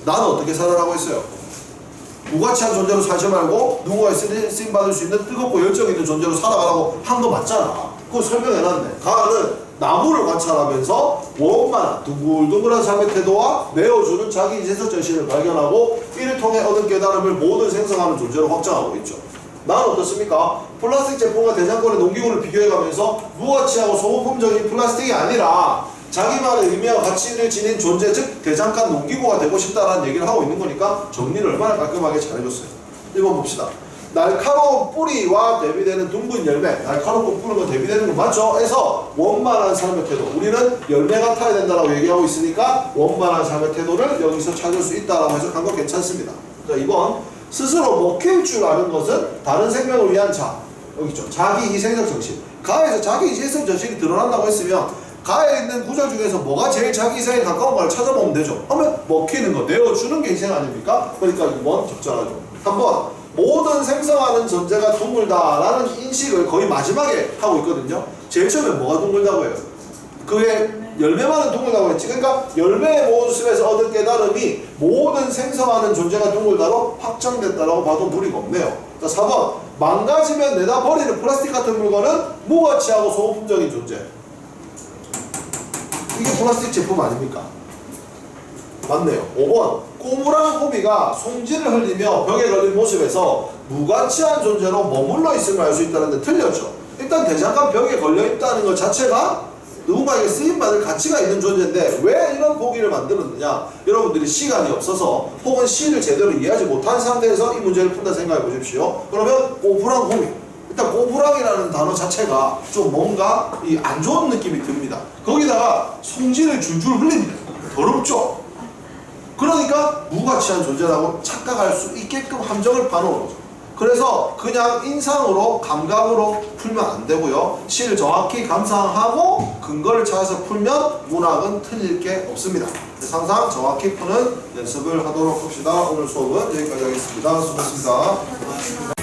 나는 어떻게 살아라고 했어요? 무가치한 존재로 살지 말고 누구와의 쓰임받을 수 있는 뜨겁고 열정 있는 존재로 살아가라고 한 거 맞잖아. 그거 설명해놨네. 가는 나무를 관찰하면서 원만한 둥글둥글한 삶의 태도와 내어주는 자기 이제서 정신을 발견하고 이를 통해 얻은 깨달음을 모든 생성하는 존재로 확장하고 있죠. 나는 어떻습니까? 플라스틱 제품과 대장권의 농기구를 비교해가면서 무가치하고 소모품적인 플라스틱이 아니라 자기만의 의미와 가치를 지닌 존재, 즉 대장간 농기구가 되고 싶다라는 얘기를 하고 있는 거니까 정리를 얼마나 깔끔하게 잘해줬어요. 1번 봅시다. 날카로운 뿌리와 대비되는 둥근 열매, 날카롭고 뿌는 거 대비되는 거 맞죠? 해서 원만한 삶의 태도, 우리는 열매 같아야 된다라고 얘기하고 있으니까 원만한 삶의 태도를 여기서 찾을 수 있다라고 해석한 거 괜찮습니다. 자, 2번 스스로 먹힐 줄 아는 것은 다른 생명을 위한 자, 여기 있죠. 자기 희생적 정신. 가에서 자기 희생적 정신이 드러난다고 했으면 가에 있는 구절 중에서 뭐가 제일 자기 희생에 가까운 걸 찾아보면 되죠. 하면 먹히는 거, 내어주는 게 희생 아닙니까? 그러니까 2번 적절하죠. 3번 모든 생성하는 존재가 둥글다라는 인식을 거의 마지막에 하고 있거든요. 제일 처음에 뭐가 둥글다고 해요? 그의 열매만은 둥글다고 했지. 그러니까 열매의 모습에서 얻은 깨달음이 모든 생성하는 존재가 둥글다로 확정됐다라고 봐도 무리가 없네요. 자, 4번 망가지면 내다 버리는 플라스틱 같은 물건은 무가치하고 소모품적인 존재. 이게 플라스틱 제품 아닙니까? 맞네요. 5번 꼬무랑 호비가 송지를 흘리며 벽에 걸린 모습에서 무가치한 존재로 머물러 있음을 알 수 있다는 데 틀렸죠. 일단 대장간 벽에 걸려있다는 것 자체가 누군가에게 쓰임받을 가치가 있는 존재인데 왜 이런 보기를 만들었느냐. 여러분들이 시간이 없어서 혹은 시를 제대로 이해하지 못한 상태에서 이 문제를 푼다 생각해 보십시오. 그러면 꼬부랑 호비, 일단 꼬부랑이라는 단어 자체가 좀 뭔가 이 안 좋은 느낌이 듭니다. 거기다가 송지를 줄줄 흘립니다. 더럽죠? 그러니까 무가치한 존재라고 착각할 수 있게끔 함정을 파놓은 거죠. 그래서 그냥 인상으로 감각으로 풀면 안 되고요. 시를 정확히 감상하고 근거를 찾아서 풀면 문학은 틀릴 게 없습니다. 그래서 항상 정확히 푸는 연습을 하도록 합시다. 오늘 수업은 여기까지 하겠습니다. 수고하셨습니다.